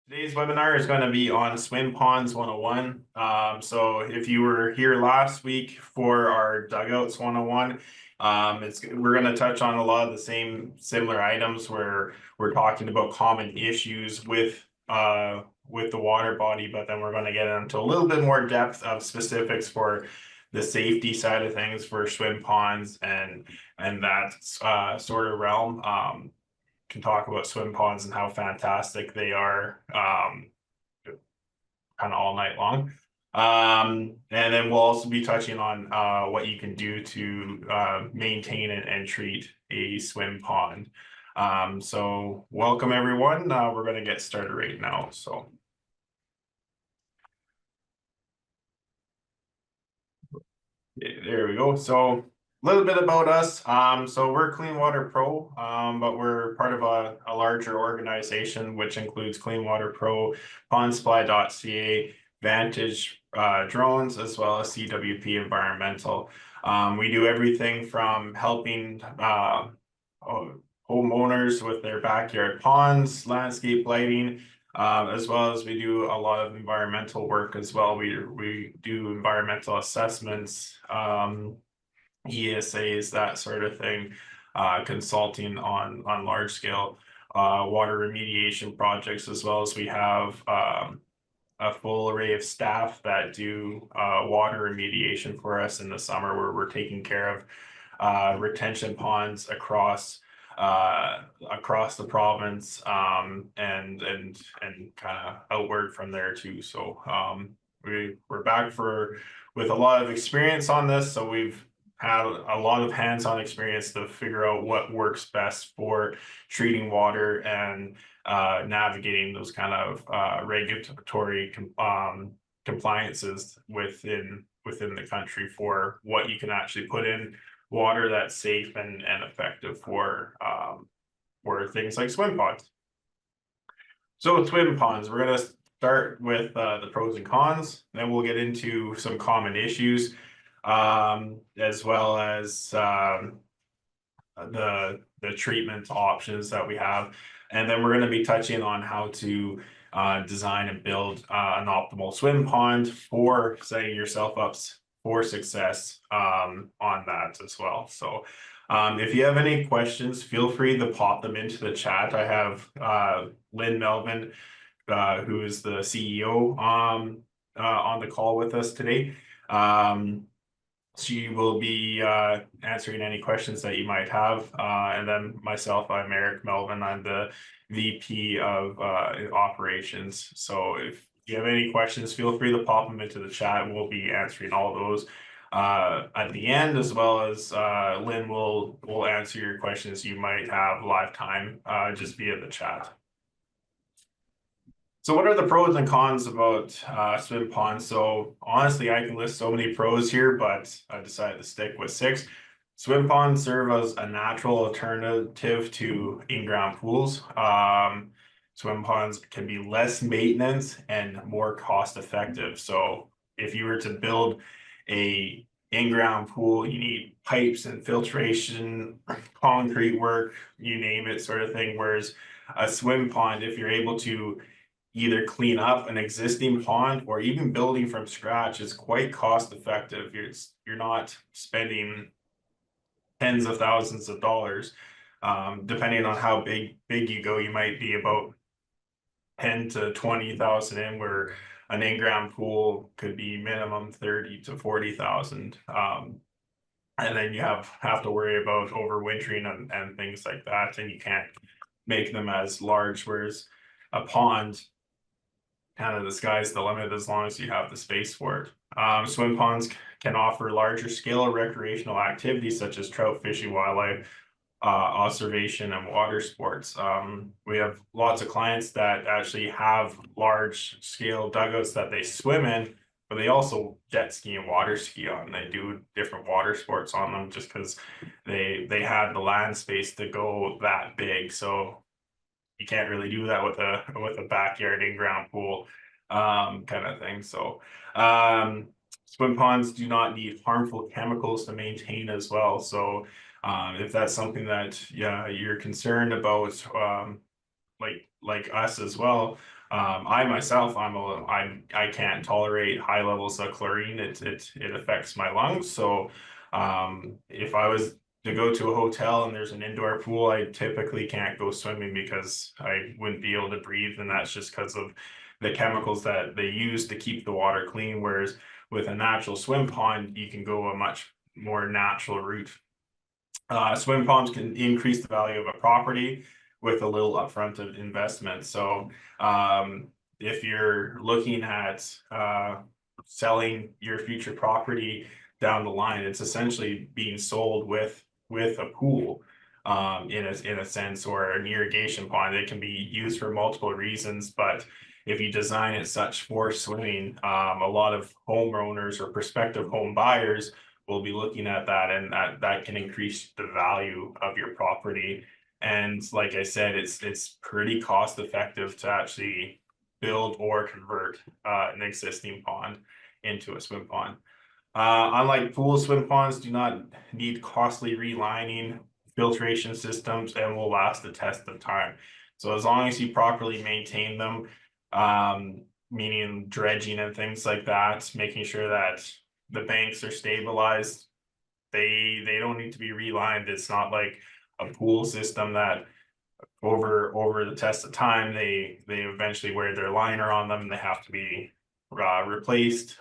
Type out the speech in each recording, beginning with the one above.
Today's webinar is going to be on swim ponds 101. So if you were here last week for our dugouts 101, we're going to touch on a lot of the similar items where we're talking about common issues with the water body, but then we're going to get into a little bit more depth of specifics for the safety side of things for swim ponds and that sort of realm. Can talk about swim ponds and how fantastic they are kind of all night long. And then we'll also be touching on what you can do to maintain and treat a swim pond. So welcome everyone. We're going to get started right now. So there we go. So a little bit about us. So we're Clean Water Pro, but we're part of a larger organization, which includes Clean Water Pro, pondsupply.ca, Vantage drones, as well as CWP Environmental. We do everything from helping homeowners with their backyard ponds, landscape lighting, as well as we do a lot of environmental work as well. We do environmental assessments, ESAs, that sort of thing, consulting on large scale water remediation projects, as well as we have a full array of staff that do water remediation for us in the summer, where we're taking care of retention ponds across the province, and kind of outward from there too. So we're back with a lot of experience on this. So we've had a lot of hands-on experience to figure out what works best for treating water and navigating those kind of regulatory compliances within the country for what you can actually put in water that's safe and effective for things like swim ponds. So swim ponds, we're going to start with the pros and cons, then we'll get into some common issues, as well as the treatment options that we have. And then we're going to be touching on how to design and build an optimal swim pond for setting yourself up for success on that as well. So if you have any questions, feel free to pop them into the chat. I have Lynn Melvin, who is the CEO, on the call with us today. She will be answering any questions that you might have. And then myself, I'm Eric Melvin. I'm the VP of operations. So if you have any questions, feel free to pop them into the chat. We'll be answering all those at the end, as well as Lynn will answer your questions you might have live time just via the chat. So what are the pros and cons about swim ponds? So honestly, I can list so many pros here, but I decided to stick with 6. Swim ponds serve as a natural alternative to in-ground pools. Swim ponds can be less maintenance and more cost effective. So if you were to build a in-ground pool, you need pipes and filtration, concrete work, you name it, sort of thing. Whereas a swim pond, if you're able to either clean up an existing pond or even building from scratch, is quite cost effective. You're not spending tens of thousands of dollars. Depending on how big you go, you might be about 10 to 20,000 in, where an in-ground pool could be minimum 30 to 40,000. And then you have to worry about overwintering and things like that, and you can't make them as large. Whereas a pond, kind of the sky's the limit as long as you have the space for it. Swim ponds can offer larger scale recreational activities such as trout fishing, wildlife observation, and water sports. We have lots of clients that actually have large scale dugouts that they swim in, but they also jet ski and water ski on. They do different water sports on them just because they had the land space to go that big. So you can't really do that with a backyard in-ground pool, kind of thing. So swim ponds do not need harmful chemicals to maintain as well. So if that's something that you're concerned about, like us as well. I myself, I can't tolerate high levels of chlorine. It affects my lungs. So if I was to go to a hotel and there's an indoor pool, I typically can't go swimming because I wouldn't be able to breathe, and that's just because of the chemicals that they use to keep the water clean. Whereas with a natural swim pond, you can go a much more natural route. Swim ponds can increase the value of a property with a little upfront of investment. So if you're looking at selling your future property down the line, it's essentially being sold with a pool in a sense, or an irrigation pond. It can be used for multiple reasons, but if you design it such for swimming, a lot of homeowners or prospective home buyers will be looking at that, and that can increase the value of your property. And like I said, it's pretty cost effective to actually build or convert an existing pond into a swim pond. Unlike pool, swim ponds do not need costly relining, filtration systems, and will last the test of time. So as long as you properly maintain them, meaning dredging and things like that, making sure that the banks are stabilized, they don't need to be relined. It's not like a pool system that over the test of time they eventually wear their liner on them and they have to be replaced.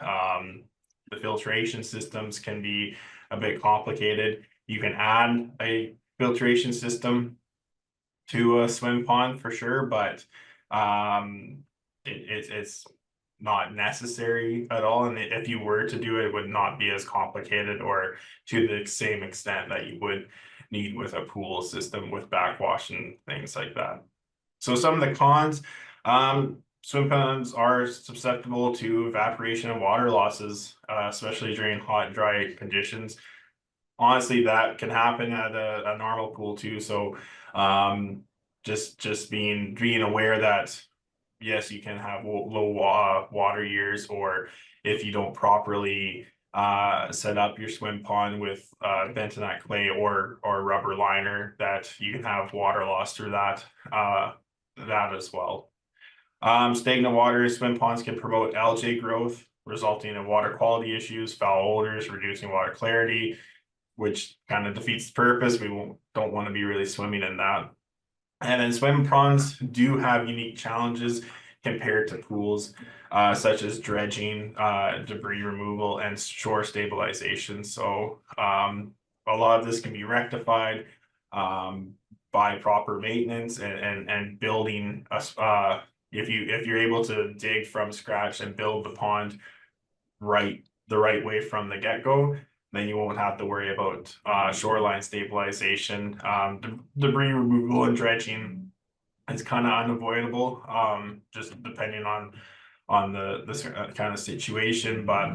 The filtration systems can be a bit complicated. You can add a filtration system to a swim pond for sure, but it's not necessary at all. And if you were to do it, it would not be as complicated or to the same extent that you would need with a pool system with backwash and things like that. So some of the cons, swim ponds are susceptible to evaporation and water losses, especially during hot, dry conditions. Honestly, that can happen at a normal pool too. So just being aware that yes, you can have low water years, or if you don't properly set up your swim pond with bentonite clay or rubber liner, that you can have water loss through that as well. Stagnant water swim ponds can promote algae growth, resulting in water quality issues, foul odors, reducing water clarity, which kind of defeats the purpose. We don't want to be really swimming in that. And then swim ponds do have unique challenges compared to pools, such as dredging, debris removal, and shore stabilization. So a lot of this can be rectified by proper maintenance and building a if you're able to dig from scratch and build the pond the right way from the get-go, then you won't have to worry about shoreline stabilization. Debris removal and dredging is kind of unavoidable, just depending on the kind of situation, but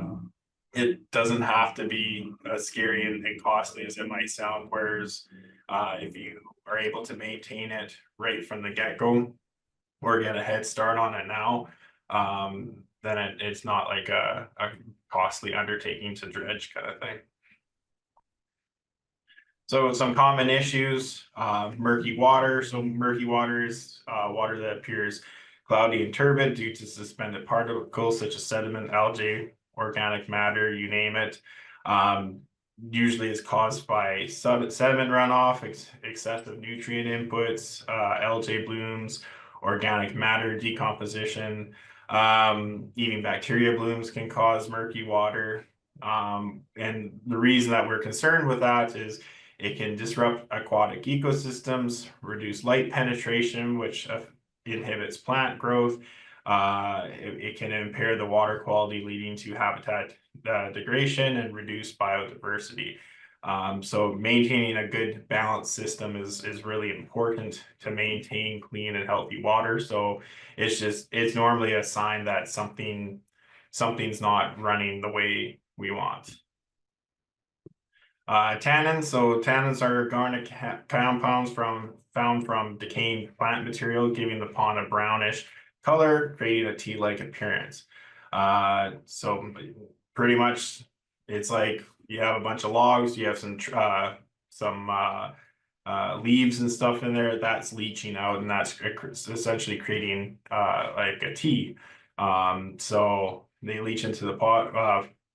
it doesn't have to be as scary and costly as it might sound. Whereas if you are able to maintain it right from the get-go or get a head start on it now, then it's not like a costly undertaking to dredge kind of thing. So some common issues, murky water. So murky water is water that appears cloudy and turbid due to suspended particles such as sediment, algae, organic matter, you name it. Usually it's caused by sediment runoff, excessive nutrient inputs, algae blooms, organic matter decomposition. Even bacteria blooms can cause murky water. And the reason that we're concerned with that is it can disrupt aquatic ecosystems, reduce light penetration, which inhibits plant growth. It can impair the water quality, leading to habitat degradation and reduce biodiversity. So maintaining a good balanced system is really important to maintain clean and healthy water. So it's normally a sign that something's not running the way we want. Tannins. So tannins are organic compounds found from decaying plant material, giving the pond a brownish color, creating a tea-like appearance. So pretty much it's like you have a bunch of logs, you have some leaves and stuff in there, that's leaching out, and that's essentially creating like a tea. So they leach into the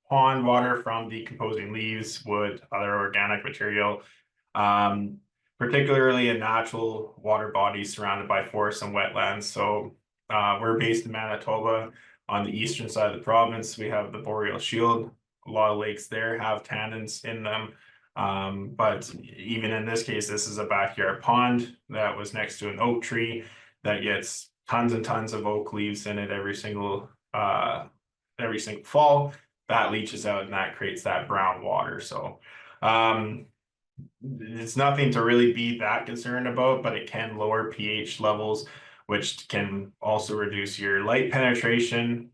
pond water from decomposing leaves, wood, other organic material, um, particularly in natural water bodies surrounded by forests and wetlands. So we're based in Manitoba on the eastern side of the province. We have the Boreal Shield. A lot of lakes there have tannins in them. But even in this case, this is a backyard pond that was next to an oak tree that gets tons and tons of oak leaves in it every single fall. That leaches out and that creates that brown water. So it's nothing to really be that concerned about, but it can lower pH levels, which can also reduce your light penetration,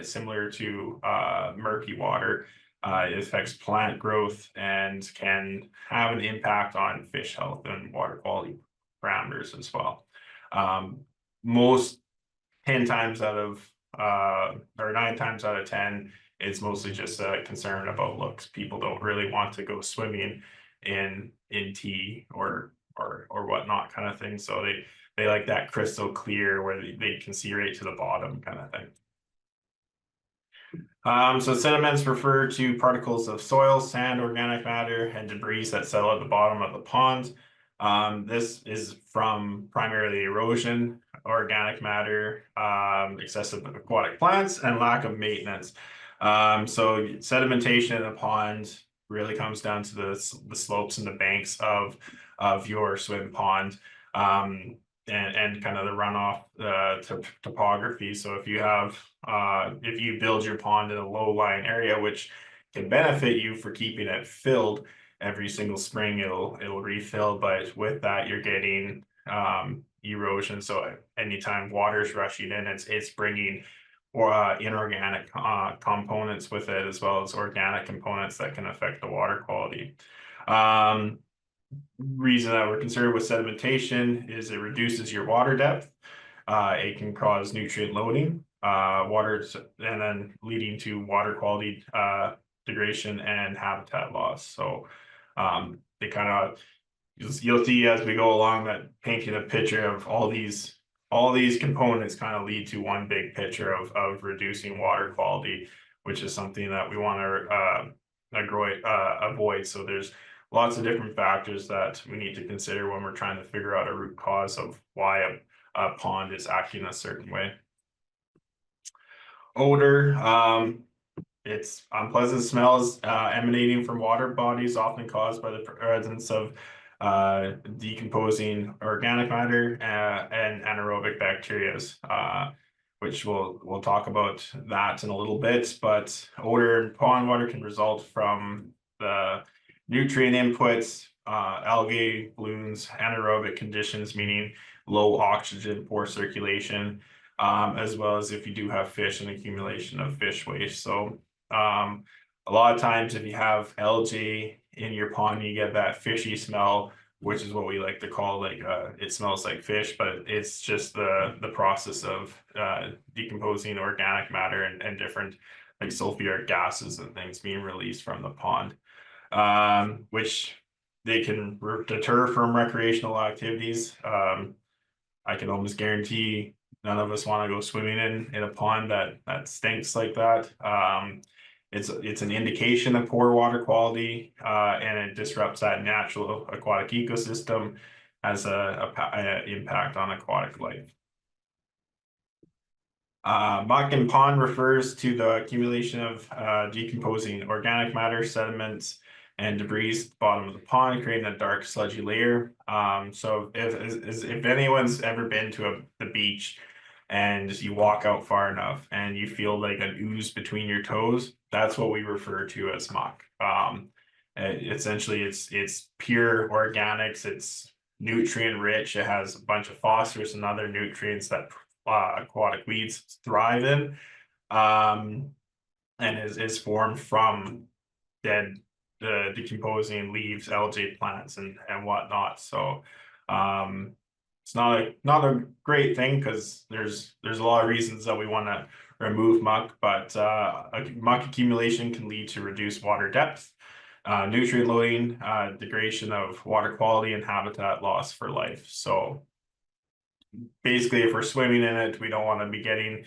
similar to murky water. It affects plant growth and can have an impact on fish health and water quality parameters as well. Most 10 times out of or 9 times out of 10, it's mostly just a concern about looks. People don't really want to go swimming in tea or whatnot kind of thing. So they like that crystal clear where they can see right to the bottom kind of thing. So sediments refer to particles of soil, sand, organic matter, and debris that settle at the bottom of the pond. This is from primarily erosion, organic matter, excessive aquatic plants, and lack of maintenance. So sedimentation in a pond really comes down to the slopes and the banks of your swim pond. And kind of the runoff topography. So if you build your pond in a low-lying area, which can benefit you for keeping it filled every single spring, it'll refill. But with that, you're getting erosion. So anytime water's rushing in, it's bringing inorganic components with it, as well as organic components that can affect the water quality. Reason that we're concerned with sedimentation is it reduces your water depth. It can cause nutrient loading, and then leading to water quality degradation and habitat loss. So they kind of you'll see as we go along that painting a picture of all these components kind of lead to one big picture of reducing water quality, which is something that we want to avoid. So there's lots of different factors that we need to consider when we're trying to figure out a root cause of why a pond is acting a certain way. Odor, it's unpleasant smells emanating from water bodies, often caused by the presence of decomposing organic matter and anaerobic bacteria, which we'll talk about that in a little bit. But odor in pond water can result from the nutrient inputs, algae blooms, anaerobic conditions, meaning low oxygen, poor circulation, as well as if you do have fish and accumulation of fish waste. So a lot of times if you have algae in your pond, you get that fishy smell, which is what we like to call it smells like fish, but it's just the process of decomposing organic matter and different like sulfuric gases and things being released from the pond, which they can deter from recreational activities. I can almost guarantee none of us want to go swimming in a pond that stinks like that. It's an indication of poor water quality, and it disrupts that natural aquatic ecosystem, has a impact on aquatic life. Muck in pond refers to the accumulation of decomposing organic matter, sediments, and debris at the bottom of the pond, creating a dark sludgy layer. So if anyone's ever been to the beach and you walk out far enough and you feel like an ooze between your toes, that's what we refer to as muck. Essentially, it's pure organics. It's nutrient rich. It has a bunch of phosphorus and other nutrients that aquatic weeds thrive in, and is formed from dead decomposing leaves, algae plants, and whatnot. So it's not a great thing because there's a lot of reasons that we want to remove muck, but muck accumulation can lead to reduced water depth, nutrient loading, degradation of water quality, and habitat loss for life. So basically, if we're swimming in it, we don't want to be getting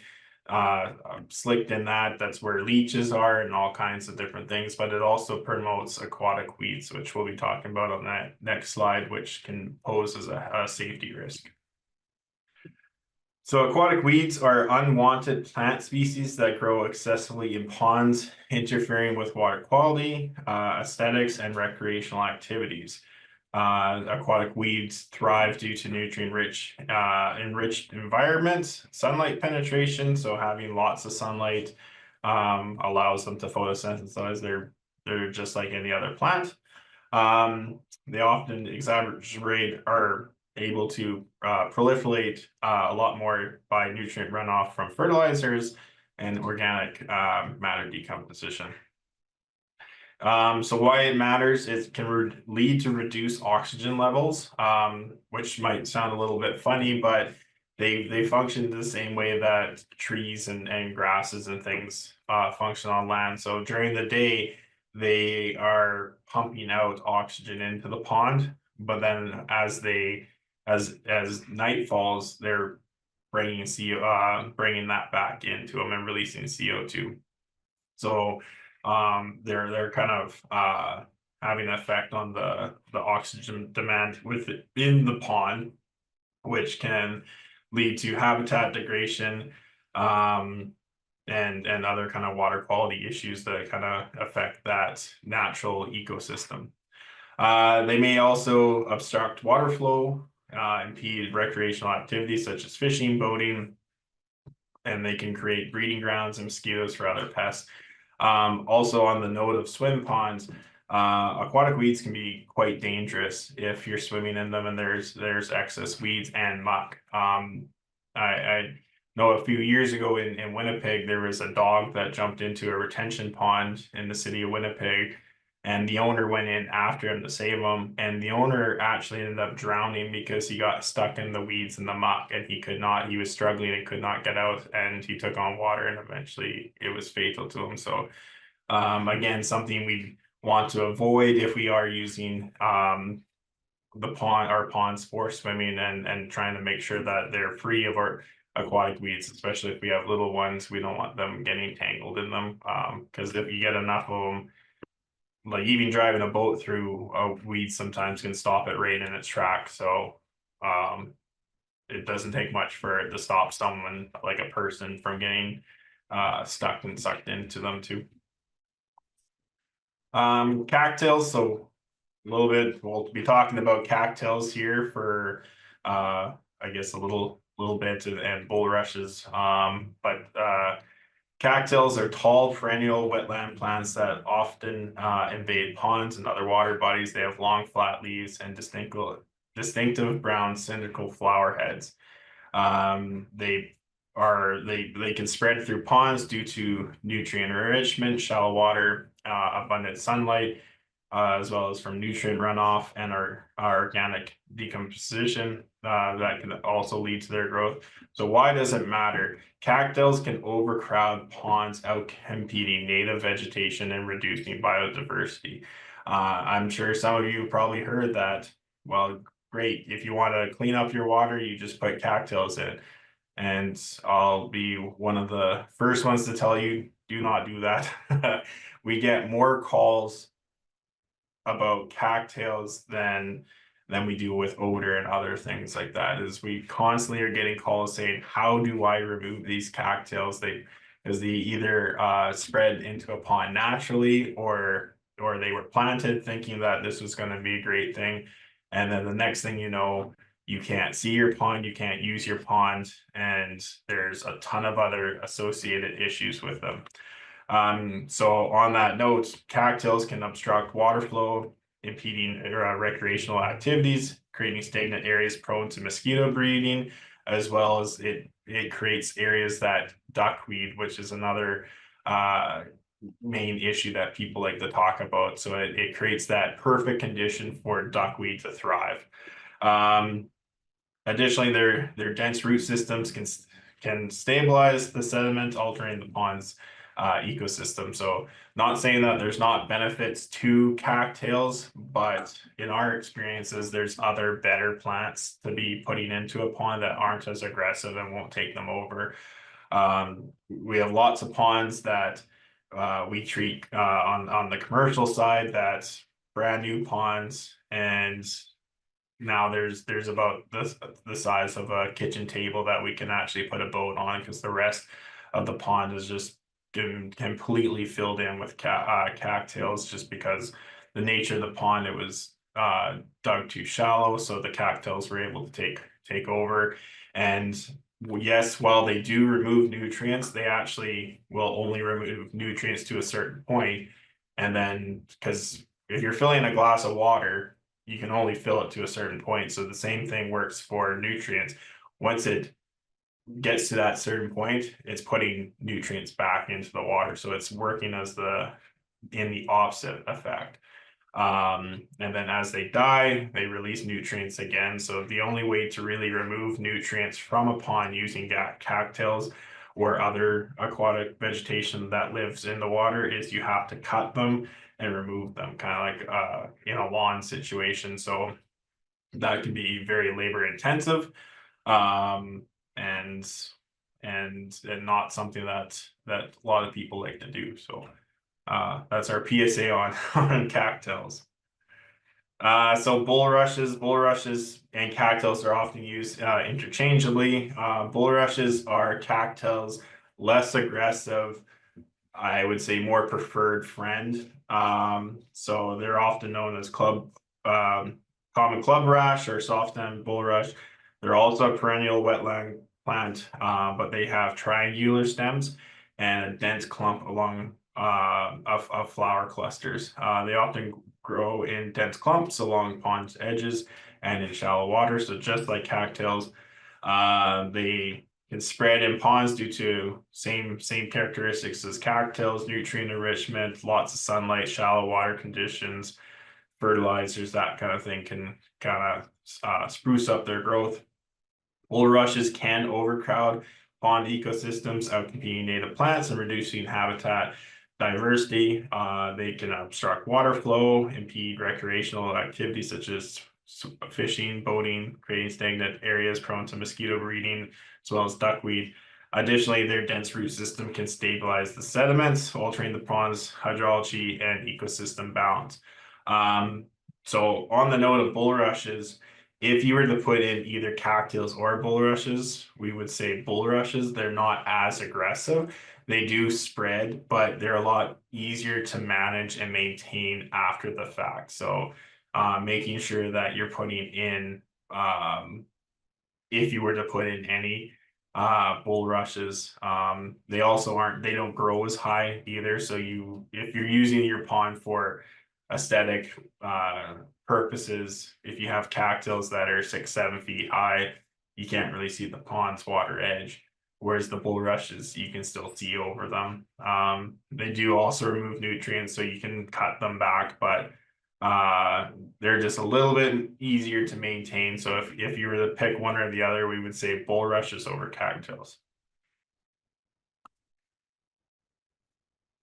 slicked in that. That's where leeches are and all kinds of different things, but it also promotes aquatic weeds, which we'll be talking about on that next slide, which can pose as a safety risk. So aquatic weeds are unwanted plant species that grow excessively in ponds, interfering with water quality, aesthetics, and recreational activities. Aquatic weeds thrive due to nutrient-rich, enriched environments, sunlight penetration. So having lots of sunlight allows them to photosynthesize. They're just like any other plant. They often exacerbate are able to proliferate a lot more by nutrient runoff from fertilizers and organic matter decomposition. So why it matters is it can lead to reduced oxygen levels, which might sound a little bit funny, but they function the same way that trees and grasses and things function on land. So during the day, they are pumping out oxygen into the pond, but then as night falls, they're bringing that back into them and releasing CO2. So they're kind of having an effect on the oxygen demand within the pond, which can lead to habitat degradation and other kind of water quality issues that kind of affect that natural ecosystem. They may also obstruct water flow, impede recreational activities such as fishing, boating, and they can create breeding grounds and mosquitoes for other pests. Also on the note of swim ponds, aquatic weeds can be quite dangerous if you're swimming in them and there's excess weeds and muck. I know a few years ago in Winnipeg, there was a dog that jumped into a retention pond in the city of Winnipeg, and the owner went in after him to save him, and the owner actually ended up drowning because he got stuck in the weeds and the muck, and he was struggling and could not get out, and he took on water, and eventually it was fatal to him. So again, something we want to avoid if we are using our ponds for swimming, and trying to make sure that they're free of our aquatic weeds, especially if we have little ones. We don't want them getting tangled in them, because if you get enough of them, like even driving a boat through a weed sometimes can stop it right in its track. So it doesn't take much for it to stop someone, like a person, from getting stuck and sucked into them too. Cattails, so a little bit, we'll be talking about cattails here for I guess a little bit, and bulrushes. But cattails are tall, perennial wetland plants that often invade ponds and other water bodies. They have long, flat leaves and distinctive brown cylindrical flower heads. They can spread through ponds due to nutrient enrichment, shallow water, abundant sunlight, as well as from nutrient runoff and our organic decomposition that can also lead to their growth. So why does it matter? Cattails can overcrowd ponds, outcompeting native vegetation and reducing biodiversity. I'm sure some of you probably heard that. Well, great. If you want to clean up your water, you just put cattails in. And I'll be one of the first ones to tell you, do not do that. We get more calls about cattails than we do with odor and other things like that. Is we constantly are getting calls saying, how do I remove these cattails? Because they either spread into a pond naturally, or they were planted thinking that this was going to be a great thing, and then the next thing you know, you can't see your pond, you can't use your pond, and there's a ton of other associated issues with them. So on that note, cattails can obstruct water flow, impeding recreational activities, creating stagnant areas prone to mosquito breeding, as well as it creates areas that duckweed, which is another main issue that people like to talk about. So it creates that perfect condition for duckweed to thrive. Additionally, their dense root systems can stabilize the sediment, altering the pond's ecosystem. So not saying that there's not benefits to cattails, but in our experiences, there's other better plants to be putting into a pond that aren't as aggressive and won't take them over. We have lots of ponds that we treat on the commercial side, that's brand new ponds, and now there's about the size of a kitchen table that we can actually put a boat on, because the rest of the pond is just completely filled in with cattails, just because the nature of the pond, it was dug too shallow, so the cattails were able to take over. And yes, while they do remove nutrients, they actually will only remove nutrients to a certain point. And then, because if you're filling a glass of water, you can only fill it to a certain point. So the same thing works for nutrients. Once it gets to that certain point, it's putting nutrients back into the water. So it's working as in the opposite effect. And then as they die, they release nutrients again. So the only way to really remove nutrients from a pond using cattails or other aquatic vegetation that lives in the water is you have to cut them and remove them, kind of like in a lawn situation. So that can be very labor intensive, and not something that a lot of people like to do. So that's our PSA on on cattails. So bulrushes and cattails are often used interchangeably. Bulrushes are cattails, less aggressive, I would say more preferred friend. So they're often known as common club rash or soft-stem bulrush. They're also a perennial wetland plant, but they have triangular stems and a dense clump along of flower clusters. They often grow in dense clumps along pond edges and in shallow water. So just like cattails, they can spread in ponds due to same characteristics as cattails: nutrient enrichment, lots of sunlight, shallow water conditions, fertilizers, that kind of thing can kind of spruce up their growth. Bulrushes can overcrowd pond ecosystems, outcompeting native plants and reducing habitat diversity. They can obstruct water flow, impede recreational activities such as fishing, boating, creating stagnant areas prone to mosquito breeding, as well as duckweed. Additionally, their dense root system can stabilize the sediments, altering the pond's hydrology and ecosystem balance. So on the note of bulrushes, if you were to put in either cattails or bulrushes, we would say bulrushes. They're not as aggressive. They do spread, but they're a lot easier to manage and maintain after the fact. So making sure that you're putting in, if you were to put in any bulrushes, they don't grow as high either. So if you're using your pond for aesthetic purposes, if you have cattails that are 6-7 feet high, you can't really see the pond's water edge, whereas the bulrushes, you can still see over them. They do also remove nutrients, so you can cut them back, but they're just a little bit easier to maintain. So if you were to pick one or the other, we would say bulrushes over cattails.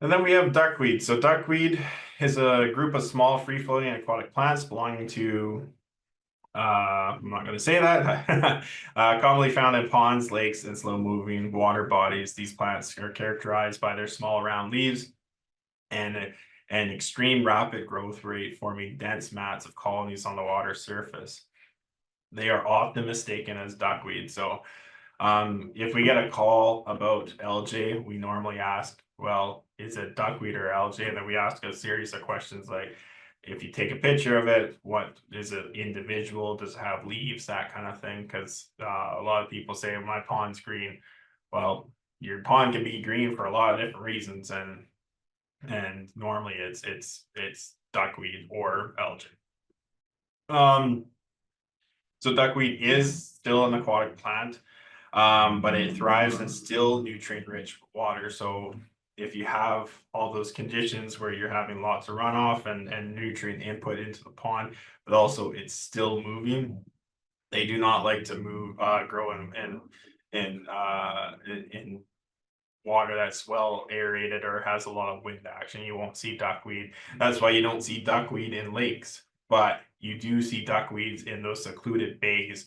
And then we have duckweed. So duckweed is a group of small free-floating aquatic plants belonging to, I'm not going to say that, commonly found in ponds, lakes, and slow-moving water bodies. These plants are characterized by their small round leaves and an extreme rapid growth rate, forming dense mats of colonies on the water surface. They are often mistaken as duckweed. So if we get a call about algae, we normally ask, well, is it duckweed or algae? And then we ask a series of questions like, if you take a picture of it, what is it individual? Does it have leaves? That kind of thing. Because a lot of people say my pond's green. Well, your pond can be green for a lot of different reasons, and normally it's duckweed or algae. So duckweed is still an aquatic plant, but it thrives in still nutrient-rich water. So if you have all those conditions where you're having lots of runoff and nutrient input into the pond, but also it's still moving, they do not like to grow in water that's well aerated or has a lot of wind action, you won't see duckweed. That's why you don't see duckweed in lakes, but you do see duckweeds in those secluded bays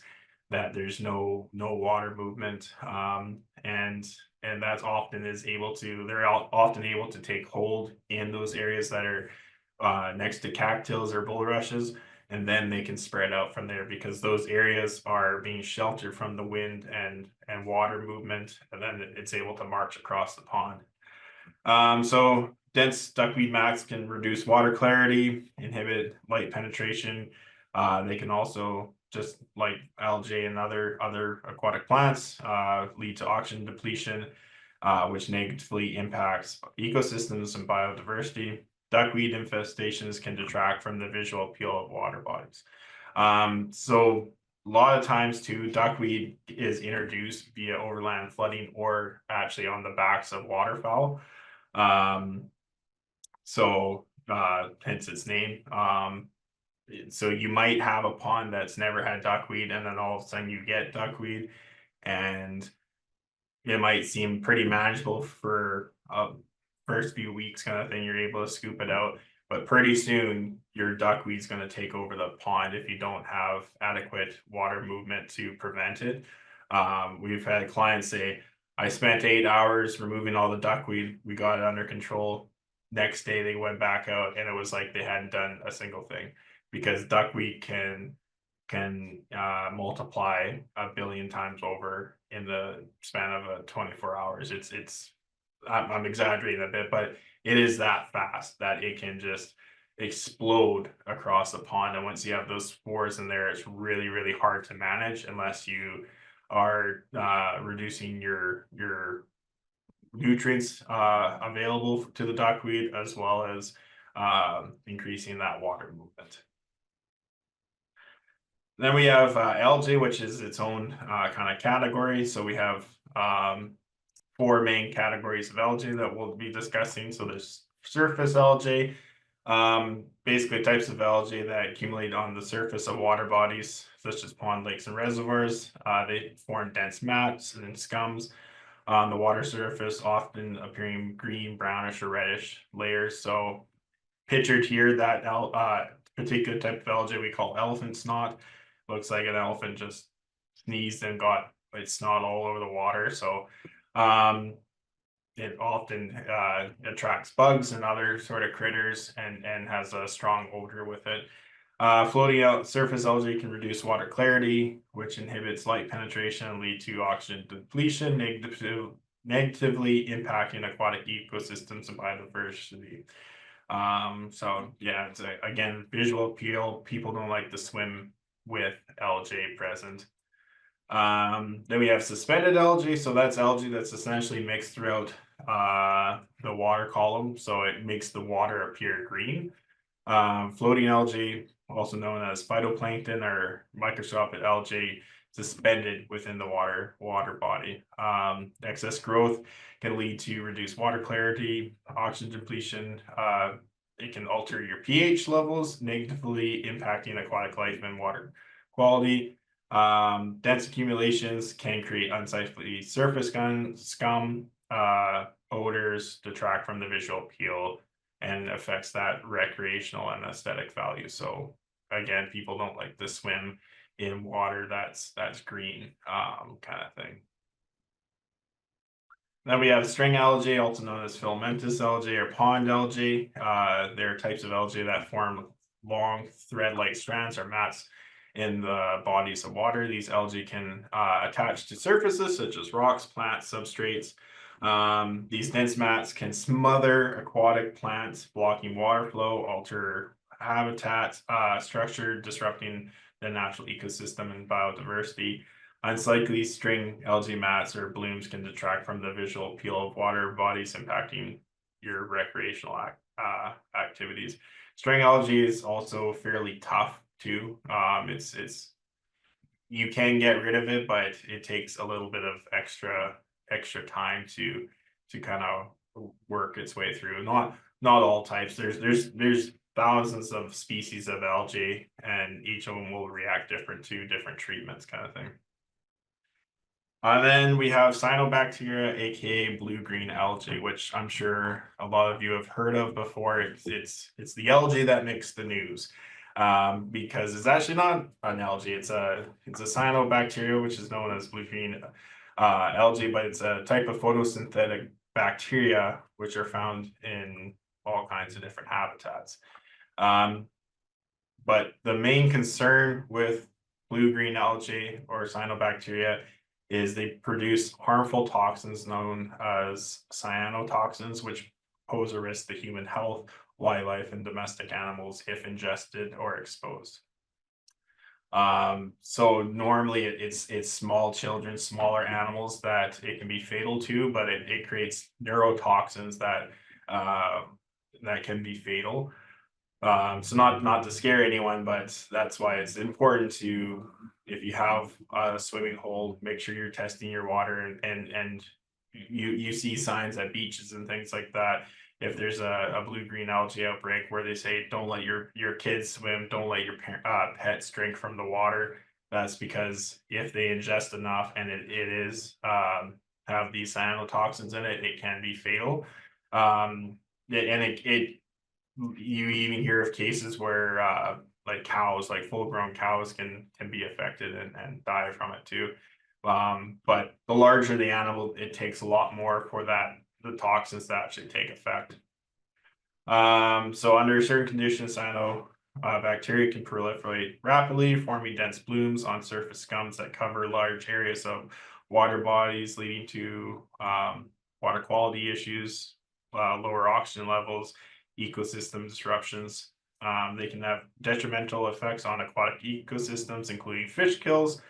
that there's no water movement, and that's often is able to they're often able to take hold in those areas that are next to cattails or bulrushes, and then they can spread out from there because those areas are being sheltered from the wind and water movement, and then it's able to march across the pond. So dense duckweed mats can reduce water clarity, inhibit light penetration. They can also, just like algae and other aquatic plants, lead to oxygen depletion, which negatively impacts ecosystems and biodiversity. Duckweed infestations can detract from the visual appeal of water bodies. So a lot of times too, duckweed is introduced via overland flooding or actually on the backs of waterfowl. So hence its name. So you might have a pond that's never had duckweed, and then all of a sudden you get duckweed, and it might seem pretty manageable for first few weeks kind of thing. You're able to scoop it out, but pretty soon your duckweed's going to take over the pond if you don't have adequate water movement to prevent it. We've had clients say, I spent 8 hours removing all the duckweed, we got it under control. Next day they went back out and it was like they hadn't done a single thing, because duckweed can multiply 1 billion times over in the span of 24 hours. I'm exaggerating a bit, but it is that fast that it can just explode across the pond. And once you have those spores in there, it's really, really hard to manage unless you are reducing your nutrients available to the duckweed, as well as increasing that water movement. Then we have algae, which is its own kind of category. So we have 4 main categories of algae that we'll be discussing. So there's surface algae, basically types of algae that accumulate on the surface of water bodies, such as pond, lakes, and reservoirs. They form dense mats and scums on the water surface, often appearing green, brownish, or reddish layers. So pictured here, that particular type of algae we call elephant snot. Looks like an elephant just sneezed and got its snot all over the water. So it often attracts bugs and other sort of critters, and has a strong odor with it. Floating out surface algae can reduce water clarity, which inhibits light penetration and lead to oxygen depletion, negatively impacting aquatic ecosystems and biodiversity. So yeah, it's again, visual appeal. People don't like to swim with algae present. Then we have suspended algae. So that's algae that's essentially mixed throughout the water column, so it makes the water appear green. Floating algae, also known as phytoplankton or microscopic algae, suspended within the water body. Excess growth can lead to reduced water clarity, oxygen depletion. It can alter your pH levels, negatively impacting aquatic life and water quality. Dense accumulations can create unsightly surface scum, odors, detract from the visual appeal, and affects that recreational and aesthetic value. So again, people don't like to swim in water that's green, kind of thing. Then we have string algae, also known as filamentous algae or pond algae. They're types of algae that form long thread-like strands or mats in the bodies of water. These algae can attach to surfaces such as rocks, plants, substrates. These dense mats can smother aquatic plants, blocking water flow, alter habitat structure, disrupting the natural ecosystem and biodiversity. Unsightly string algae mats or blooms can detract from the visual appeal of water bodies, impacting your recreational activities. String algae is also fairly tough too. It's you can get rid of it, but it takes a little bit of extra time to kind of work its way through. Not all types. There's thousands of species of algae, and each of them will react different to different treatments, kind of thing. Then we have cyanobacteria, aka blue-green algae, which I'm sure a lot of you have heard of before. It's the algae that makes the news, because it's actually not an algae. It's a cyanobacteria, which is known as blue-green algae, but it's a type of photosynthetic bacteria which are found in all kinds of different habitats. Um, but the main concern with blue-green algae or cyanobacteria is they produce harmful toxins known as cyanotoxins, which pose a risk to human health, wildlife, and domestic animals if ingested or exposed. So normally it's small children, smaller animals that it can be fatal to, but it creates neurotoxins that can be fatal. So not to scare anyone, but that's why it's important to, if you have a swimming hole, make sure you're testing your water, and you see signs at beaches and things like that. If there's a blue-green algae outbreak where they say don't let your kids swim, don't let your pets drink from the water, that's because if they ingest enough and it is have these cyanotoxins in it, it can be fatal. And it you even hear of cases where like cows, like full-grown cows can be affected and die from it too. But the larger the animal, it takes a lot more for the toxins to actually take effect. So under certain conditions, bacteria can proliferate rapidly, forming dense blooms on surface scums that cover large areas of water bodies, leading to water quality issues, lower oxygen levels, ecosystem disruptions. They can have detrimental effects on aquatic ecosystems, including fish kills,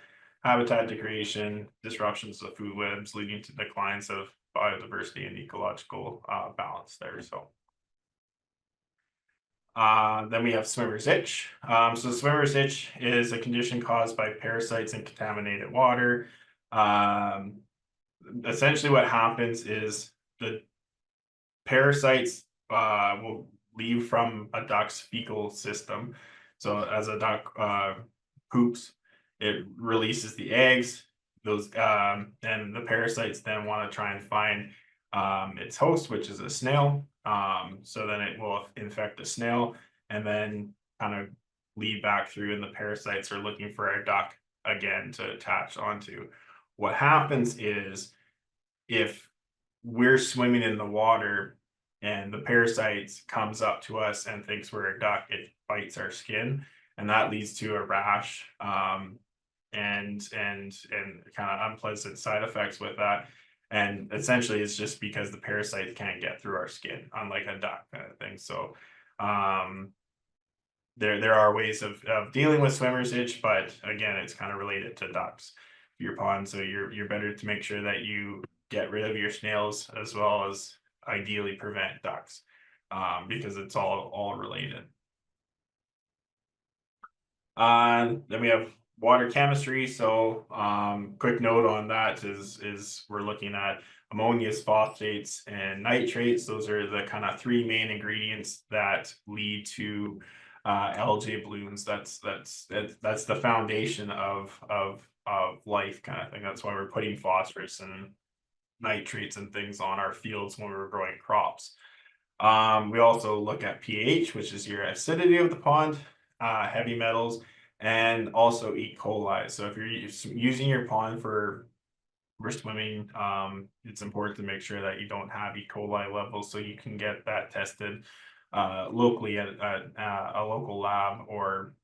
habitat degradation, disruptions of food webs, leading to declines of biodiversity and ecological balance there. So. Then we have swimmer's itch. So swimmer's itch is a condition caused by parasites in contaminated water. Essentially what happens is the parasites will leave from a duck's fecal system. So as a duck poops, it releases the eggs. Those and the parasites then want to try and find its host, which is a snail. So then it will infect the snail and then kind of lead back through, and the parasites are looking for a duck again to attach onto. What happens is if we're swimming in the water and the parasites comes up to us and thinks we're a duck, it bites our skin, and that leads to a rash and kind of unpleasant side effects with that. And essentially it's just because the parasites can't get through our skin, unlike a duck kind of thing. So there are ways of dealing with swimmer's itch, but again, it's kind of related to ducks, your pond. So you're better to make sure that you get rid of your snails as well as ideally prevent ducks, because it's all related. Then we have water chemistry. So quick note on that is we're looking at ammonium phosphates and nitrates. Those are the kind of three main ingredients that lead to algae blooms. That's the foundation of life kind of thing. That's why we're putting phosphorus and nitrates and things on our fields when we're growing crops. We also look at pH, which is your acidity of the pond, heavy metals, and also E. coli. So if you're using your pond for swimming, it's important to make sure that you don't have E. coli levels, so you can get that tested locally at a local lab, or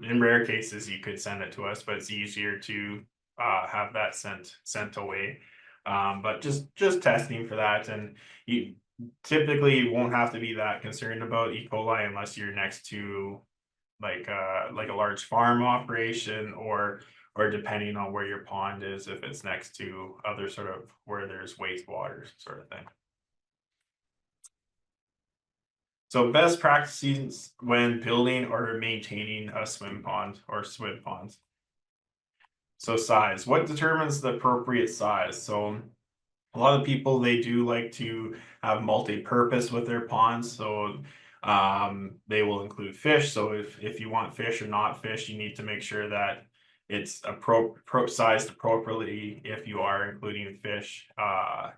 in rare cases you could send it to us, but it's easier to have that sent away. But just testing for that, and you typically won't have to be that concerned about E. coli unless you're next to like a large farm operation, or depending on where your pond is, if it's next to other sort of where there's wastewater sort of thing. So best practices when building or maintaining a swim pond or swim ponds. So size, what determines the appropriate size? So a lot of people, they do like to have multi-purpose with their ponds. So they will include fish. So if you want fish or not fish, you need to make sure that it's sized appropriately if you are including fish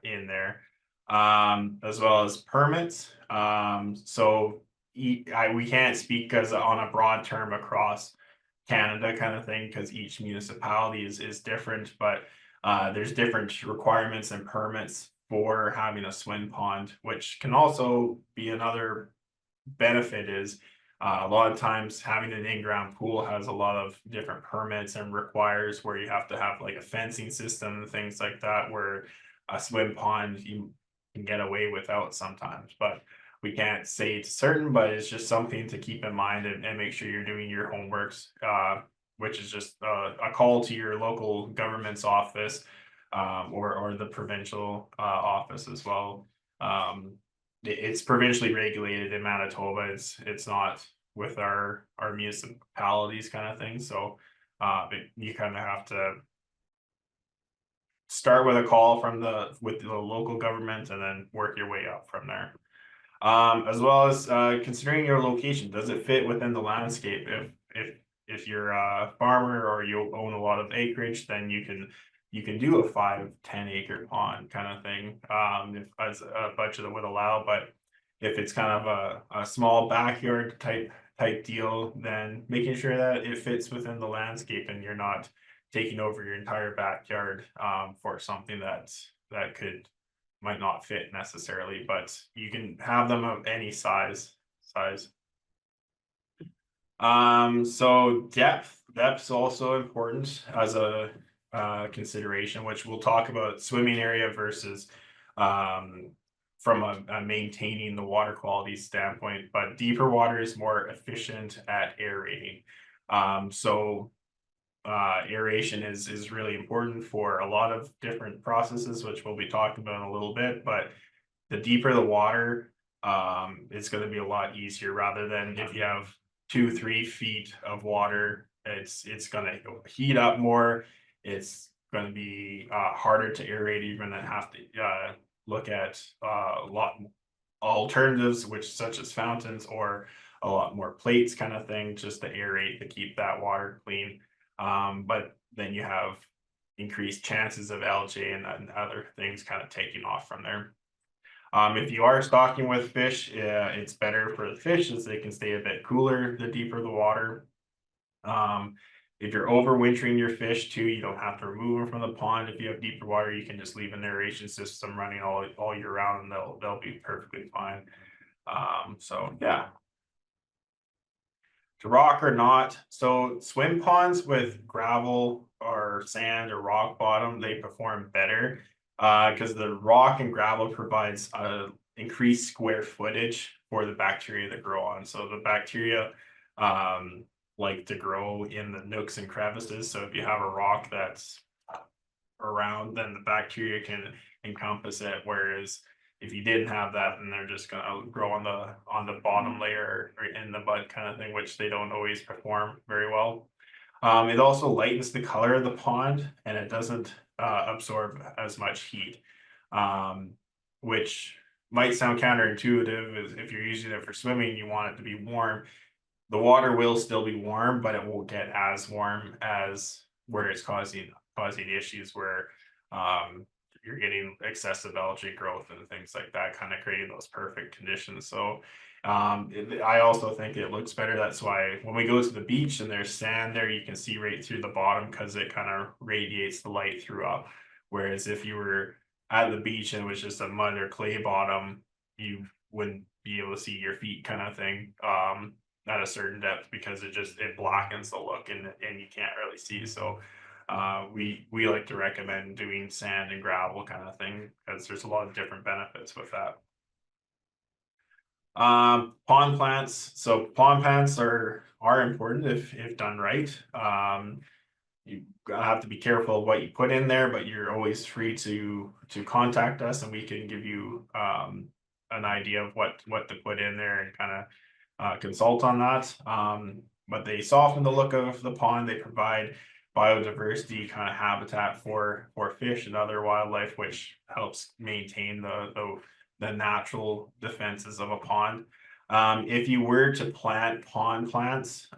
in there, as well as permits. So we can't speak as on a broad term across Canada kind of thing because each municipality is different, but there's different requirements and permits for having a swim pond, which can also be another benefit is a lot of times having an in-ground pool has a lot of different permits and requires where you have to have like a fencing system and things like that, where a swim pond you can get away without sometimes, but we can't say it's certain, but it's just something to keep in mind and make sure you're doing your homeworks, which is just a call to your local government's office, or the provincial office as well. Um, it's provincially regulated in Manitoba. It's not with our municipalities kind of thing. So you kind of have to start with a call from with the local government and then work your way up from there. As well as considering your location, does it fit within the landscape? If you're a farmer or you own a lot of acreage, then you can do a 5-10 acre pond kind of thing, if as a budget that would allow. But if it's kind of a small backyard type deal, then making sure that it fits within the landscape and you're not taking over your entire backyard for something that might not fit necessarily, but you can have them of any size. So depth's also important as a consideration, which we'll talk about swimming area versus from a maintaining the water quality standpoint, but deeper water is more efficient at aerating. So aeration is really important for a lot of different processes, which we'll be talking about in a little bit, but the deeper the water, it's going to be a lot easier rather than if you have 2-3 feet of water, it's going to heat up more. It's going to be harder to aerate. You're going to have to look at a lot alternatives, which such as fountains or a lot more plates kind of thing, just to aerate to keep that water clean. But then you have increased chances of algae and other things kind of taking off from there. If you are stocking with fish, it's better for the fish as they can stay a bit cooler the deeper the water. If you're overwintering your fish too, you don't have to remove them from the pond. If you have deeper water, you can just leave an aeration system running all year round and they'll be perfectly fine. So yeah. To rock or not. So swim ponds with gravel or sand or rock bottom, they perform better because the rock and gravel provides increased square footage for the bacteria that grow on. So the bacteria like to grow in the nooks and crevices. So if you have a rock that's around, then the bacteria can encompass it. Whereas if you didn't have that, then they're just gonna grow on the bottom layer or in the bud kind of thing, which they don't always perform very well. It also lightens the color of the pond and it doesn't absorb as much heat, which might sound counterintuitive. If you're using it for swimming, you want it to be warm. The water will still be warm, but it won't get as warm as where it's causing issues where you're getting excessive algae growth and things like that, kind of creating those perfect conditions. So I also think it looks better. That's why when we go to the beach and there's sand there, you can see right through the bottom because it kind of radiates the light through up. Whereas if you were at the beach and it was just a mud or clay bottom, you wouldn't be able to see your feet kind of thing at a certain depth because it blackens the look and you can't really see. So we like to recommend doing sand and gravel kind of thing because there's a lot of different benefits with that. Pond plants. So pond plants are important if done right. You have to be careful of what you put in there, but you're always free to contact us and we can give you an idea of what to put in there and kind of consult on that. But they soften the look of the pond. They provide biodiversity kind of habitat for fish and other wildlife, which helps maintain the natural defenses of a pond. If you were to plant pond plants,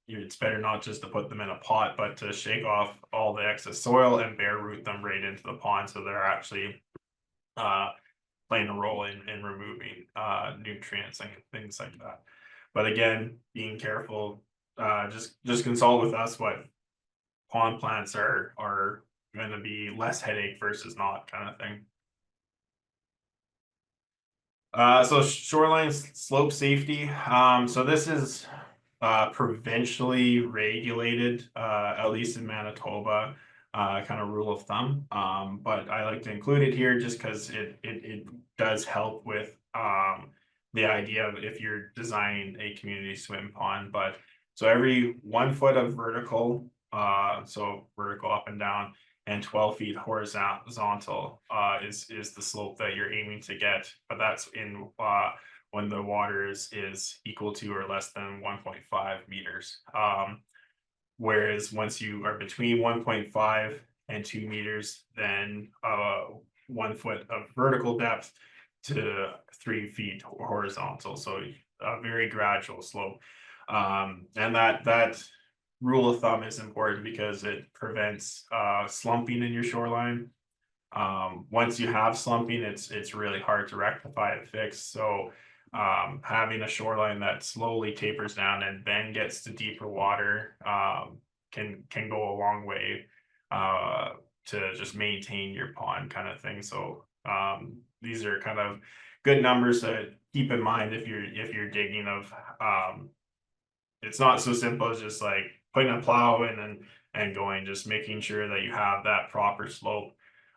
it's better not just to put them in a pot, but to shake off all the excess soil and bare root them right into the pond, so they're actually playing a role in removing nutrients and things like that. But again, being careful, just consult with us what pond plants are going to be less headache versus not, kind of thing. So shoreline slope safety. So this is provincially regulated, at least in Manitoba, kind of rule of thumb. But I like to include it here just because it does help with the idea of if you're designing a community swim pond. But so every 1 foot of vertical, so vertical up and down, and 12 feet horizontal is the slope that you're aiming to get. But that's in when the water is equal to or less than 1.5 meters. Whereas once you are between 1.5 and 2 meters, then 1 foot of vertical depth to 3 feet horizontal. So a very gradual slope. And that rule of thumb is important because it prevents slumping in your shoreline. Once you have slumping, it's really hard to rectify and fix. So having a shoreline that slowly tapers down and then gets to deeper water can go a long way to just maintain your pond, kind of thing. So these are kind of good numbers to keep in mind if you're digging of it's not so simple as just like putting a plow in and going, just making sure that you have that proper slope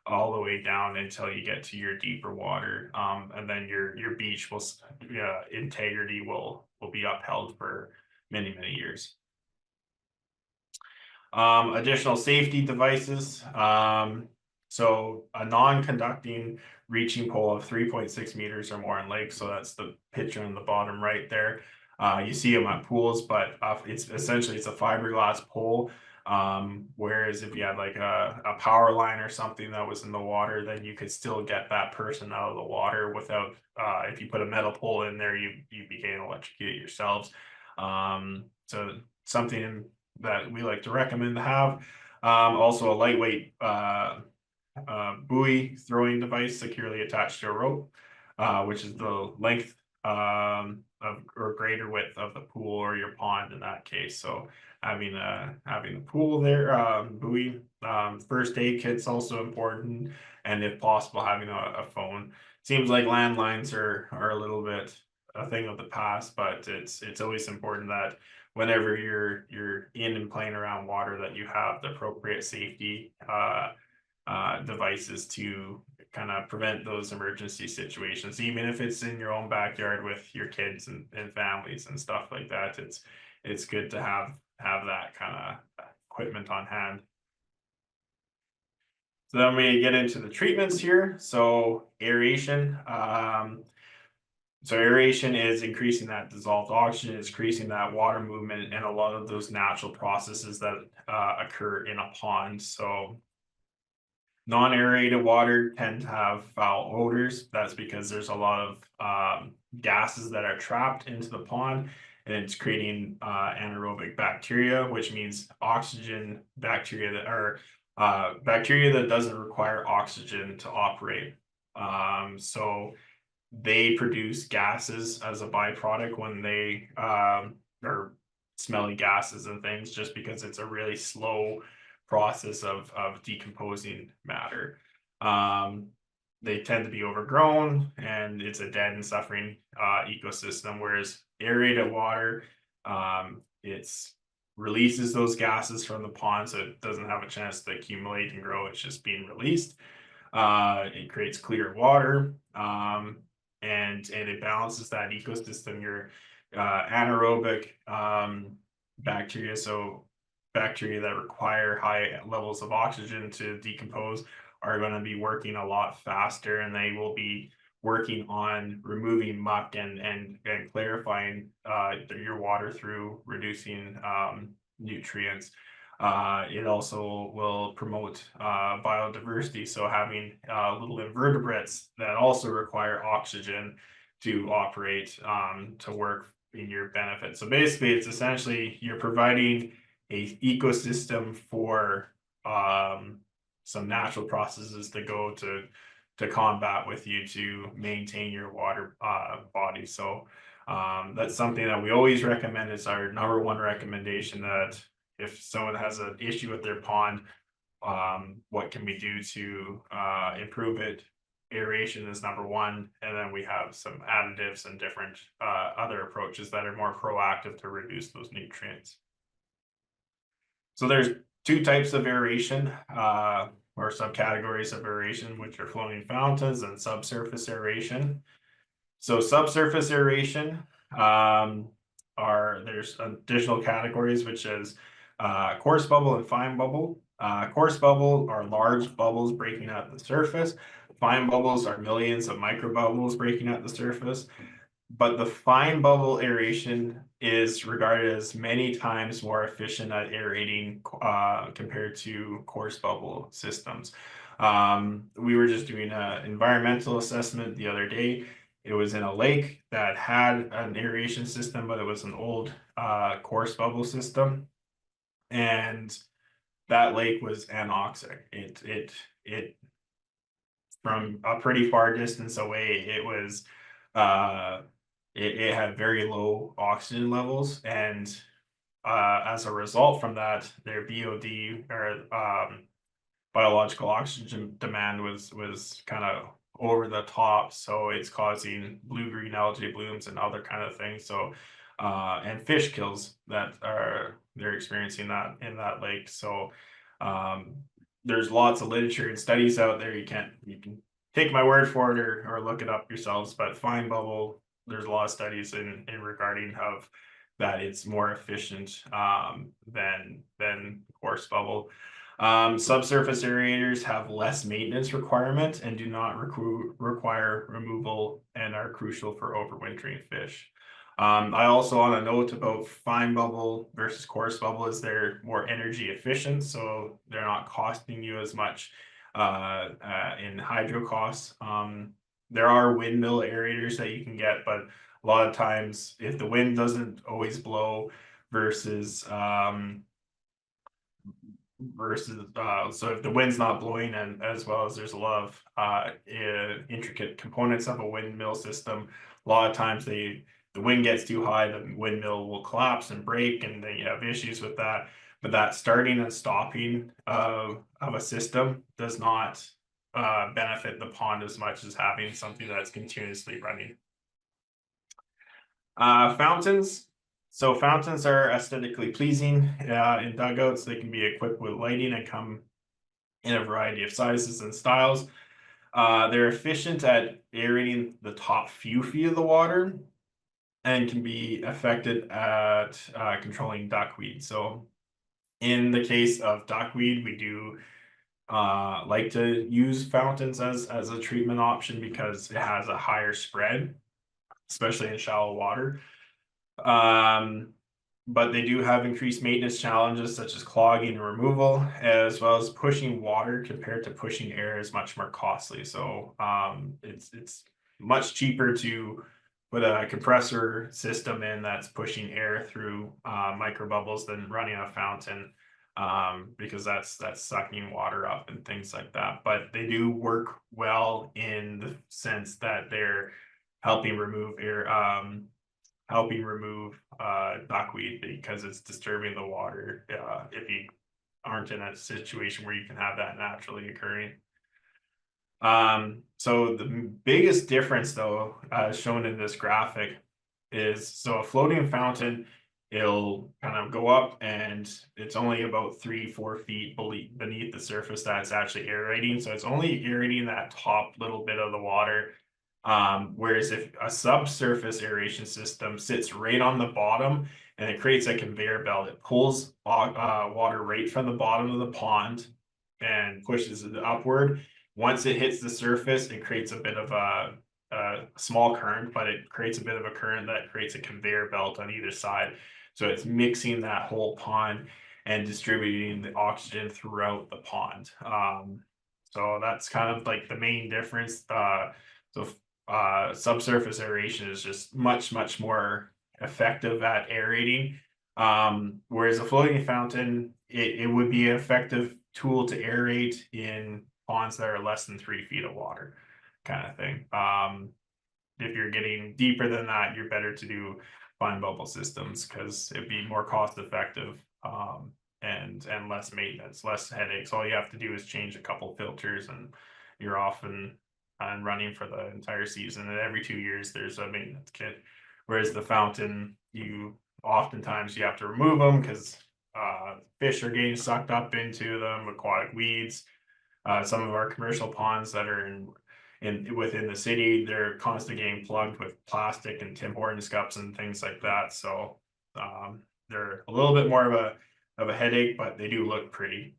all the way down until you get to your deeper water. And then your beach will integrity will be upheld for many, many years. Additional safety devices. So a non-conducting reaching pole of 3.6 meters or more in lakes. So that's the picture on the bottom right there. You see them at pools, but it's essentially it's a fiberglass pole. Whereas if you had like a power line or something that was in the water, then you could still get that person out of the water without if you put a metal pole in there, you became electrocuted yourselves. So something that we like to recommend to have. Also a lightweight buoy throwing device securely attached to a rope, which is the length of or greater width of the pool or your pond in that case. So having a pool there, buoy, first aid kit's also important, and if possible, having a phone. Seems like landlines are a little bit a thing of the past, but it's always important that whenever you're in and playing around water, that you have the appropriate safety devices to kind of prevent those emergency situations, even if it's in your own backyard with your kids and families and stuff like that. It's good to have that kind of equipment on hand. So then we get into the treatments here. So aeration. So aeration is increasing that dissolved oxygen, it's increasing that water movement and a lot of those natural processes that occur in a pond. So non-aerated water tend to have foul odors. That's because there's a lot of gases that are trapped into the pond, and it's creating anaerobic bacteria, which means oxygen bacteria that are bacteria that doesn't require oxygen to operate. So they produce gases as a byproduct when they are smelly gases and things, just because it's a really slow process of decomposing matter. They tend to be overgrown and it's a dead and suffering ecosystem, whereas aerated water, it's releases those gases from the pond, so it doesn't have a chance to accumulate and grow. It's just being released. It creates clear water, and it balances that ecosystem. Your anaerobic bacteria, so bacteria that require high levels of oxygen to decompose, are going to be working a lot faster, and they will be working on removing muck and clarifying your water through reducing nutrients. It also will promote biodiversity. So having little invertebrates that also require oxygen to operate, to work benefit. So basically, it's essentially you're providing a ecosystem for some natural processes to go to combat with you to maintain your water body. So that's something that we always recommend. Is our number one recommendation, that if someone has an issue with their pond, what can we do to improve it? Aeration is number one, and then we have some additives and different other approaches that are more proactive to reduce those nutrients. So there's two types of aeration, or subcategories of aeration, which are flowing fountains and subsurface aeration. So subsurface aeration, there's additional categories, which is coarse bubble and fine bubble. Coarse bubble are large bubbles breaking at the surface. Fine bubbles are millions of micro bubbles breaking at the surface. But the fine bubble aeration is regarded as many times more efficient at aerating compared to coarse bubble systems. We were just doing an environmental assessment the other day. It was in a lake that had an aeration system, but it was an old coarse bubble system, and that lake was anoxic. It from a pretty far distance away, it was it had very low oxygen levels, and as a result from that, their BOD, or biological oxygen demand, was kind of over the top. So it's causing blue-green algae blooms and other kind of things. So and fish kills that they're experiencing that in that lake. So there's lots of literature and studies out there. You can take my word for it, or look it up yourselves. But fine bubble, there's a lot of studies in regarding of that it's more efficient than coarse bubble. Subsurface aerators have less maintenance requirement and do not require removal, and are crucial for overwintering fish. I also want to note about fine bubble versus coarse bubble is they're more energy efficient, so they're not costing you as much in hydro costs. There are windmill aerators that you can get, but a lot of times, if the wind doesn't always blow, versus so if the wind's not blowing, and as well as there's a lot of intricate components of a windmill system, a lot of times the wind gets too high, the windmill will collapse and break, and then you have issues with that. But that starting and stopping of a system does not benefit the pond as much as having something that's continuously running. Fountains. So fountains are aesthetically pleasing in dugouts. They can be equipped with lighting and come in a variety of sizes and styles. They're efficient at aerating the top few feet of the water, and can be effective at controlling duckweed. So in the case of duckweed, we do like to use fountains as a treatment option, because it has a higher spread, especially in shallow water. But they do have increased maintenance challenges, such as clogging and removal, as well as pushing water compared to pushing air is much more costly. So it's much cheaper to put a compressor system in that's pushing air through microbubbles than running a fountain, because that's sucking water up and things like that. But they do work well in the sense that they're helping remove air, duckweed, because it's disturbing the water if you aren't in a situation where you can have that naturally occurring. So the biggest difference, though, shown in this graphic, is so a floating fountain, it'll kind of go up, and it's only about 3-4 feet beneath the surface that it's actually aerating. So it's only aerating that top little bit of the water. Whereas if a subsurface aeration system sits right on the bottom, and it creates a conveyor belt, it pulls water right from the bottom of the pond and pushes it upward. Once it hits the surface, it creates a bit of a small current, but it creates a bit of a current that creates a conveyor belt on either side. So it's mixing that whole pond and distributing the oxygen throughout the pond. So that's kind of like the main difference. Subsurface aeration is just much more effective at aerating. Whereas a floating fountain, it would be an effective tool to aerate in ponds that are less than 3 feet of water, kind of thing. If you're getting deeper than that, you're better to do fine bubble systems because it'd be more cost effective, and less maintenance, less headaches. All you have to do is change a couple filters and you're off and running for the entire season. And every 2 years there's a maintenance kit. Whereas the fountain, you oftentimes you have to remove them because fish are getting sucked up into them, aquatic weeds. Some of our commercial ponds that are within the city, they're constantly getting plugged with plastic and Tim Hortons cups and things like that. So they're a little bit more of a headache, but they do look pretty.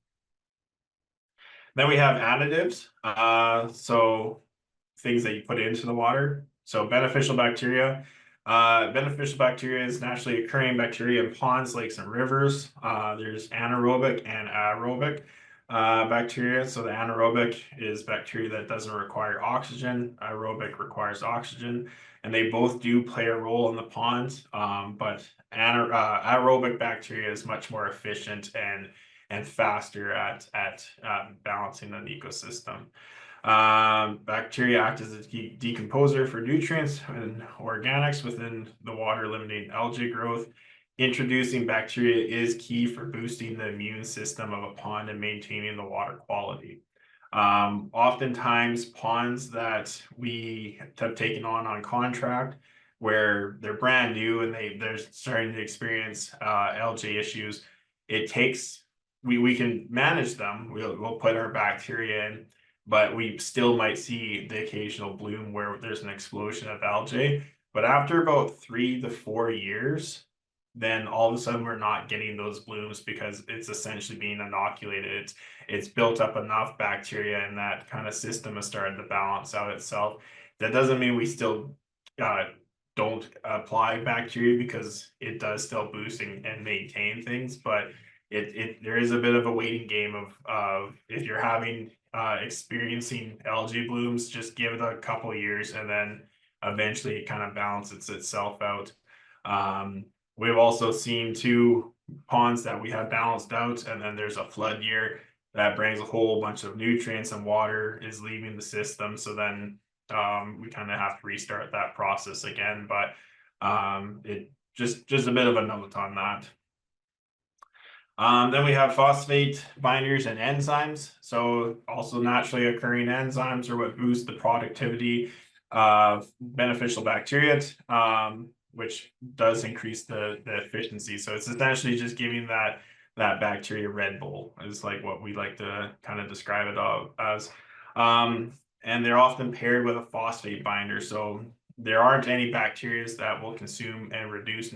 Then we have additives. So things that you put into the water. So beneficial bacteria. Beneficial bacteria is naturally occurring bacteria in ponds, lakes, and rivers. There's anaerobic and aerobic bacteria. So the anaerobic is bacteria that doesn't require oxygen. Aerobic requires oxygen, and they both do play a role in the pond. But aerobic bacteria is much more efficient and faster at balancing an ecosystem. Bacteria act as a decomposer for nutrients and organics within the water, limiting algae growth. Introducing bacteria is key for boosting the immune system of a pond and maintaining the water quality. Oftentimes ponds that we have taken on contract where they're brand new and they're starting to experience algae issues, it takes we can manage them. We'll put our bacteria in, but we still might see the occasional bloom where there's an explosion of algae. But after about 3 to 4 years, then all of a sudden we're not getting those blooms because it's essentially being inoculated. It's built up enough bacteria and that kind of system has started to balance out itself. That doesn't mean we still don't apply bacteria because it does still boost and maintain things, but there is a bit of a waiting game of if you're having experiencing algae blooms, just give it a couple years and then eventually it kind of balances itself out. We've also seen 2 ponds that we have balanced out, and then there's a flood year that brings a whole bunch of nutrients and water is leaving the system. So then we kind of have to restart that process again. But it just a bit of a note on that. Then we have phosphate binders and enzymes. So also naturally occurring enzymes are what boost the productivity of beneficial bacteria, which does increase the efficiency. So it's essentially just giving that bacteria Red Bull is like what we like to kind of describe it as. And they're often paired with a phosphate binder. So there aren't any bacteria that will consume and reduce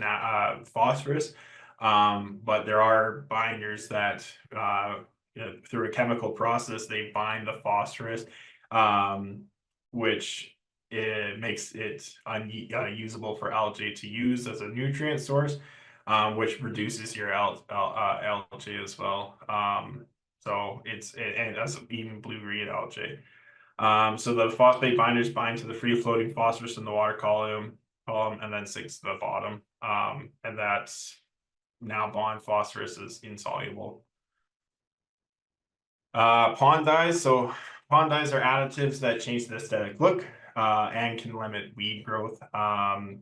phosphorus. But there are binders that through a chemical process, they bind the phosphorus, which it makes it unusable for algae to use as a nutrient source, which reduces your algae as well. So and as even blue reed algae. So the phosphate binders bind to the free floating phosphorus in the water column and then sinks to the bottom. And that's now bond phosphorus is insoluble. Pond dyes. So pond dyes are additives that change the aesthetic look and can limit weed growth.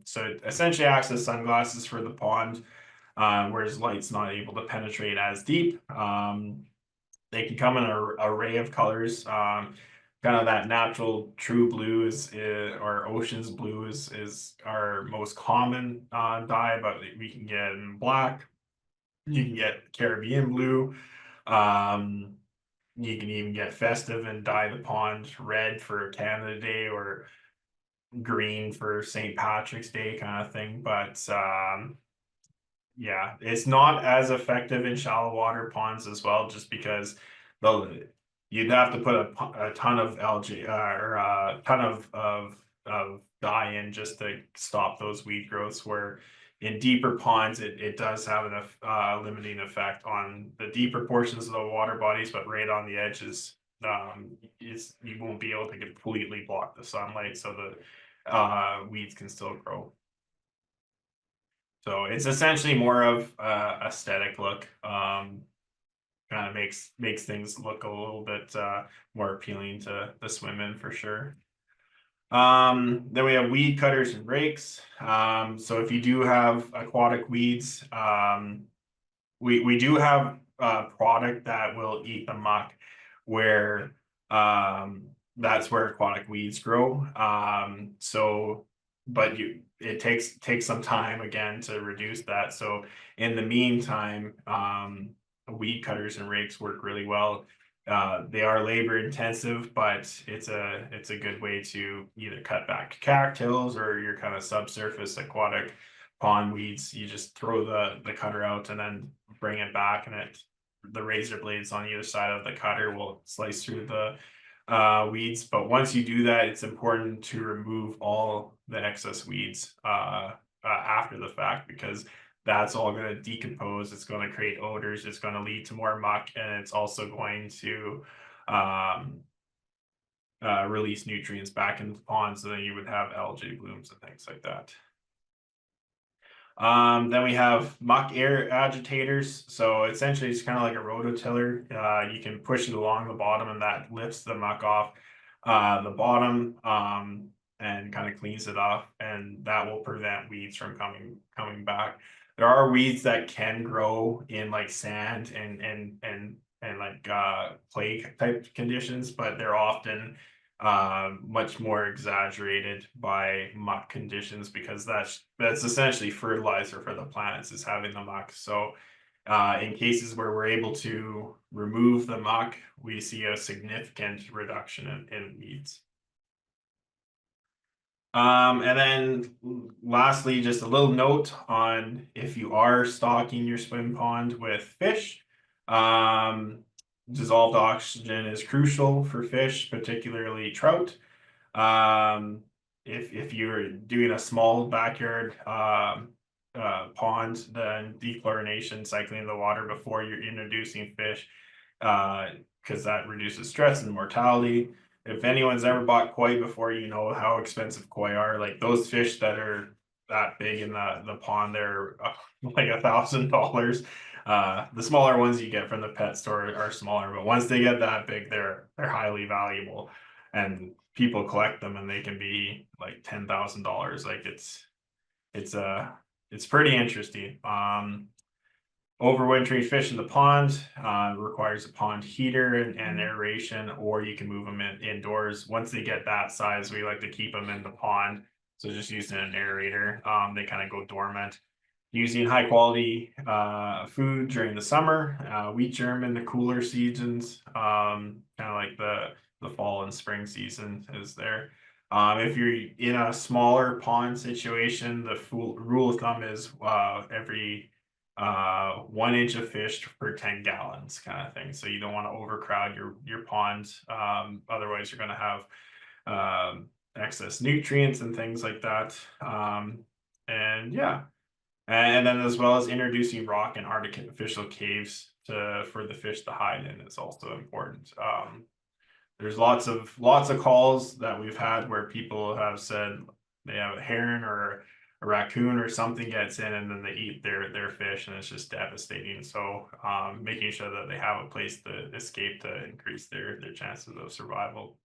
So it essentially acts as sunglasses for the pond, whereas light's not able to penetrate as deep. They can come in an array of colors. Kind of that natural true blue or ocean's blue is our most common dye, but we can get in black. You can get Caribbean blue. You can even get festive and dye the pond red for Canada Day or green for St. Patrick's Day kind of thing. But yeah, it's not as effective in shallow water ponds as well, just because you'd have to put a ton of algae or a ton of dye in just to stop those weed growths, where in deeper ponds it does have a limiting effect on the deeper portions of the water bodies, but right on the edges you won't be able to completely block the sunlight, so the weeds can still grow. So it's essentially more of a aesthetic look. Kind of makes things look a little bit more appealing to the swim in for sure. Then we have weed cutters and rakes. So if you do have aquatic weeds, we do have a product that will eat the muck where that's where aquatic weeds grow. So but it takes some time again to reduce that. So in the meantime, weed cutters and rakes work really well. They are labor intensive, but it's a good way to either cut back cattails or your kind of subsurface aquatic pond weeds. You just throw the cutter out and then bring it back, and the razor blades on either side of the cutter will slice through the weeds. But once you do that, it's important to remove all the excess weeds after the fact, because that's all going to decompose. It's going to create odors. It's going to lead to more muck, and it's also going to um, release nutrients back into the pond. So then you would have algae blooms and things like that. Then we have muck air agitators. So essentially it's kind of like a rototiller. You can push it along the bottom and that lifts the muck off the bottom and kind of cleans it off, and that will prevent weeds from coming back. There are weeds that can grow in like sand and like clay type conditions, but they're often much more exaggerated by muck conditions, because that's essentially fertilizer for the plants, is having the muck. So in cases where we're able to remove the muck, we see a significant reduction in weeds. And then lastly, just a little note on if you are stocking your swim pond with fish, dissolved oxygen is crucial for fish, particularly trout. If you're doing a small backyard pond, then dechlorination, cycling the water before you're introducing fish, because that reduces stress and mortality. If anyone's ever bought koi before, you know how expensive koi are. Like those fish that are that big in the pond, they're like $1,000. The smaller ones you get from the pet store are smaller, but once they get that big, they're highly valuable, and people collect them, and they can be like $10,000. Like it's pretty interesting. Overwintering fish in the pond requires a pond heater and aeration, or you can move them indoors. Once they get that size, we like to keep them in the pond. So just using an aerator, they kind of go dormant. Using high quality food during the summer, wheat germ in the cooler seasons, kind of like the fall and spring season is there. If you're in a smaller pond situation, the rule of thumb is every 1 inch of fish per 10 gallons kind of thing. So you don't want to overcrowd your pond. Otherwise you're going to have excess nutrients and things like that. And yeah, and then as well as introducing rock and artificial caves for the fish to hide in is also important. There's lots of calls that we've had where people have said they have a heron or a raccoon or something gets in, and then they eat their fish, and it's just devastating. So making sure that they have a place to escape to increase their chances of survival.